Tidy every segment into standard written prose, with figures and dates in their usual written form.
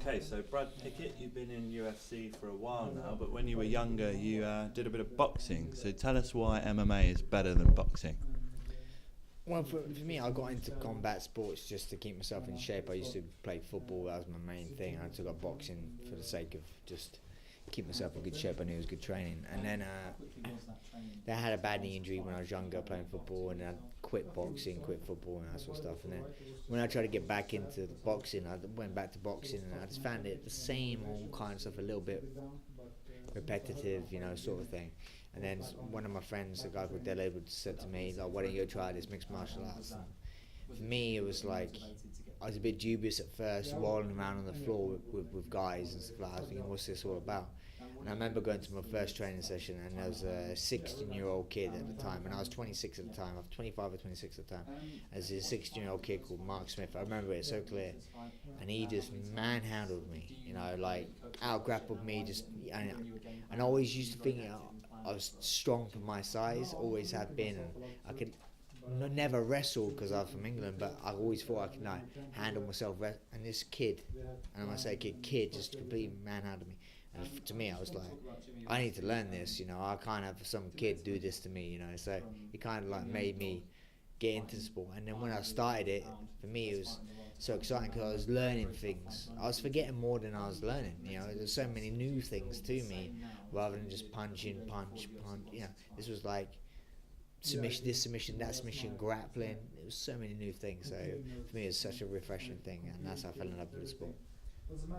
Okay, so Brad Pickett, you've been in UFC for a while now, but when you were younger, you did a bit of boxing. So tell us why MMA is better than boxing. Well, for me, I got into combat sports just to keep myself in shape. I used to play football, that was my main thing. I took up boxing for the sake of just keep myself in good shape. I knew it was good training. And then I had a bad knee injury when I was younger playing football, and I quit boxing, quit football and that sort of stuff. And then when I tried to get back into boxing, I went back to boxing, and I just found it the same old kind of stuff, a little bit repetitive, sort of thing. And then one of my friends, a guy called Dele, said to me, like, why don't you go try this mixed martial arts? And for me, it was like, I was a bit dubious at first, rolling around on the floor with guys and stuff like that. I was thinking, what's this all about? And I remember going to my first training session, and there was a 16-year-old kid at the time, and I was 26 at the time. I was 25 or 26 at the time. There's a 16-year-old kid called Mark Smith. I remember it so clear. And he just manhandled me, like out-grappled me. And I always used to think I was strong for my size, always have been. And I could never wrestle because I'm from England, but I always thought I could handle myself. And this kid, and when I say kid, just completely manhandled me. And to me, I was like, I need to learn this, I can't have some kid do this to me, so it kind of like made me get into the sport. And then when I started it, for me it was so exciting because I was learning things. I was forgetting more than I was learning, there's so many new things to me rather than just punch, this was like submission, this submission, that submission, grappling. It was so many new things, so for me it was such a refreshing thing, and that's how I fell in love with the sport.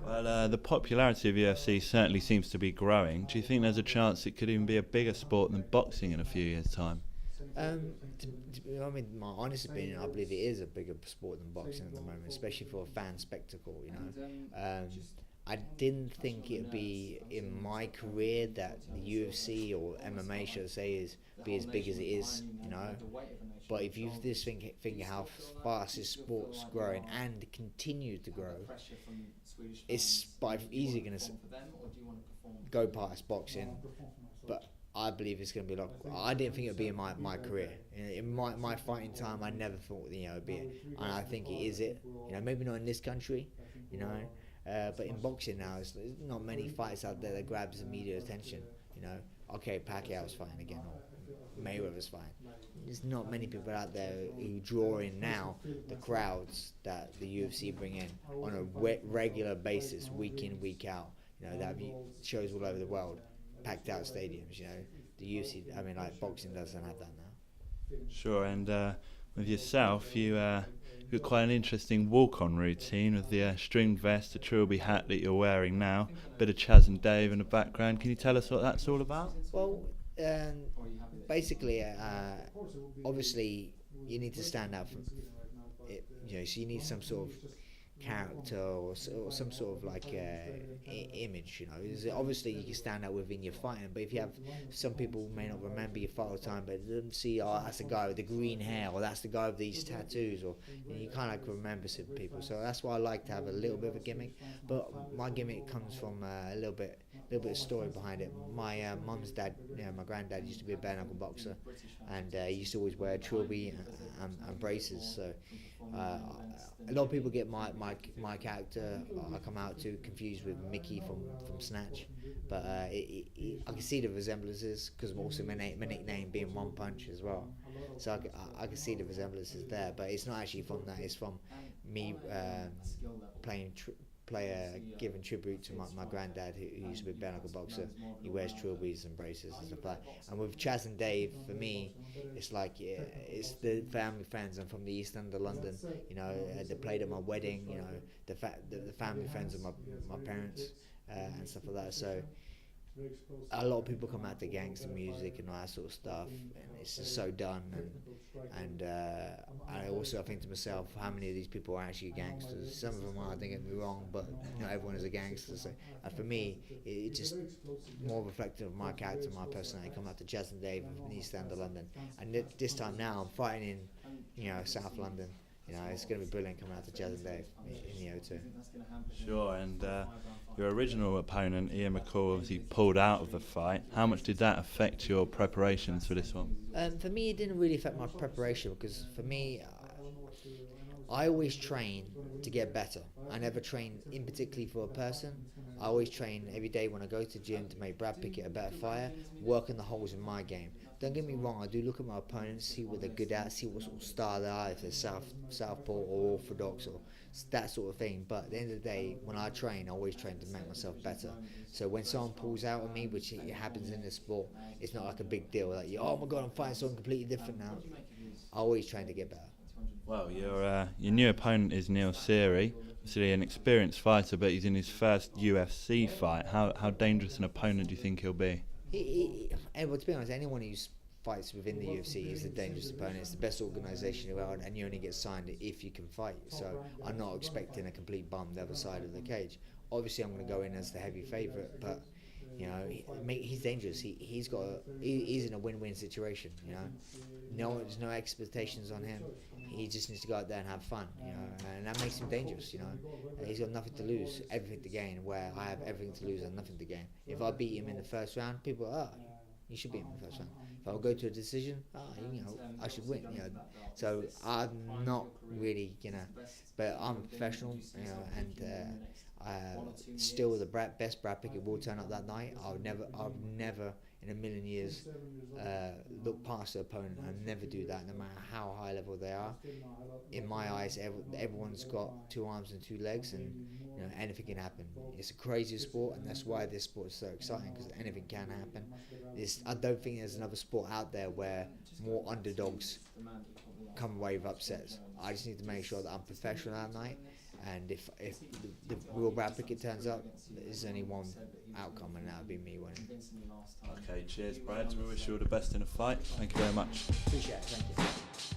Well, the popularity of UFC certainly seems to be growing. Do you think there's a chance it could even be a bigger sport than boxing in a few years' time? My honest opinion, I believe it is a bigger sport than boxing at the moment, especially for a fan spectacle, I didn't think it would be in my career that the UFC or MMA, should I say, be as big as it is, But if you just think how fast this sport's growing and continues to grow, it's easily going to go past boxing. But I believe it's going to be I didn't think it would be in my career. In my fighting time, I never thought it would be it. And I think it is it. Maybe not in this country, but in boxing now, there's not many fights out there that grabs the media attention. Okay, Pacquiao's fighting again, or Mayweather's fighting. There's not many people out there who draw in now the crowds that the UFC bring in on a regular basis, week in, week out. That shows all over the world, packed out stadiums. The UFC, boxing doesn't have that now. Sure, and with yourself, you got quite an interesting walk-on routine with the stringed vest, the trilby hat that you're wearing now, a bit of Chaz and Dave in the background. Can you tell us what that's all about? Well, basically, obviously, you need to stand out from it. So you need some sort of character or some sort of image. Obviously you can stand out within your fighting, but if you have some people may not remember your fight all the time, but they see, that's the guy with the green hair, or that's the guy with these tattoos, or you kind of remember some people. So that's why I like to have a little bit of a gimmick, but my gimmick comes from a little bit of story behind it. My mum's dad, my granddad used to be a bare knuckle boxer, and he used to always wear trilby and braces. So a lot of people get my character I come out to confused with Mickey from Snatch, but I can see the resemblances because also my nickname being One Punch as well. So I can see the resemblances there, but it's not actually from that. It's from me giving tribute to my granddad who used to be a bare knuckle boxer. He wears trilbies and braces and stuff like that. And with Chaz and Dave, for me, it's like it's the family friends. I'm from the East End of London. They played at my wedding. The family friends of my parents and stuff like that. So a lot of people come out to gangster music and all that sort of stuff, and it's just so done. And I think to myself, how many of these people are actually gangsters? Some of them are, don't get me wrong, but not everyone is a gangster. So for me, it's just more reflective of my character, my personality. Come out to Chaz and Dave in East End of London, and this time now I'm fighting in South London. It's going to be brilliant coming out to Chaz and Dave in the O2. Sure, and your original opponent, Ian McCall, obviously pulled out of the fight. How much did that affect your preparations for this one? For me, it didn't really affect my preparation because for me, I always train to get better. I never train in particularly for a person. I always train every day when I go to the gym to make Brad Pickett a better fighter, working the holes in my game. Don't get me wrong, I do look at my opponents, see what they're good at, see what sort of style they are, if they're southpaw or orthodox or that sort of thing. But at the end of the day, when I train, I always train to make myself better. So when someone pulls out on me, which it happens in this sport, it's not like a big deal. Like, oh my God, I'm fighting someone completely different now. I always train to get better. Well, your new opponent is Neil Seery. Obviously an experienced fighter, but he's in his first UFC fight. How dangerous an opponent do you think he'll be? Well, to be honest, anyone who fights within the UFC is a dangerous opponent. It's the best organisation around, and you only get signed if you can fight. So I'm not expecting a complete bum the other side of the cage. Obviously, I'm going to go in as the heavy favourite, but you know, he's dangerous. He's in a win-win situation. You know, there's no expectations on him. He just needs to go out there and have fun. You know, and that makes him dangerous. You know, he's got nothing to lose, everything to gain. Where I have everything to lose and nothing to gain. If I beat him in the first round, people are, you should beat him in the first round. If I go to a decision, you know, I should win. You know, so I'm not really, you know, but I'm a professional. You know, and still the best Brad Pickett will turn up that night. I've never in a million years look past the opponent. I never do that, no matter how high level they are. In my eyes, everyone's got 2 arms and 2 legs, and you know, anything can happen. It's a crazy sport, and that's why this sport is so exciting, because anything can happen. I don't think there's another sport out there where more underdogs come away with upsets. I just need to make sure that I'm professional that night. And if the real Brad Pickett turns up, there's only one outcome, and that would be me winning. Okay, cheers, Brad. We wish you all the best in the fight. Thank you very much. Appreciate it. Thank you.